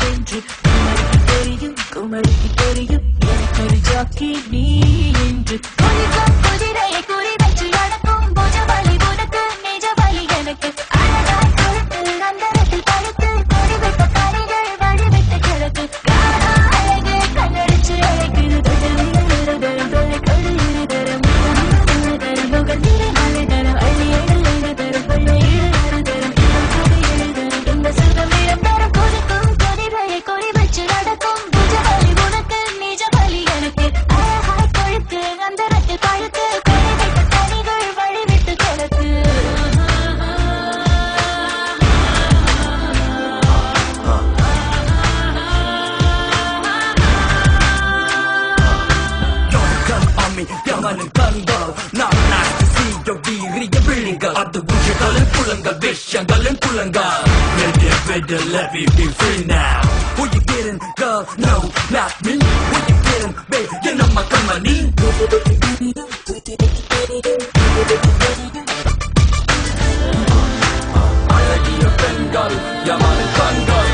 என்று குமரிக்கு தெரியும் எனக்கு ஒரு ஜாக்கி நீ என்று குதிரையை குறி வச்சு நடக்கும் புஜ வலி உனக்கு நிஜ வலி எனக்கு அழகாய் கொழுத்து அந்தரத்தில் பழுத்து கொடிவிட்ட கனிகள் வழிவிட்ட கிழக்கு காணா அழகு கண்ணடிச்சு அழைக்குது தொழில் தொலை கொள்ளு தரம் முகல் நீரை மலை தரம் அள்ளி எழுது தரம் கொள்ளை இழு தரம் இந்த சுகம் இடம் தரம் கொடுக்கும் குதிரையை குறி வச்சு நடக்கும் புஜ வலி உனக்கு நிஜ வலி எனக்கு அழகாய் கொழுத்து அந்தரத்தில் பழுத்து கொடிவிட்ட கனிகள் வழிவிட்டு கிழக்கு யமனின் கண்கள் நான் நாட்டு சீயோ வீரிய விழிகள் அது உயிர்களின் புலங்கள் விஷயங்களின் புலங்கள் let me be free now who you getting girl no not me who you getting babe you know my company அழகிய பெண்கள் யமனின் கண்கள்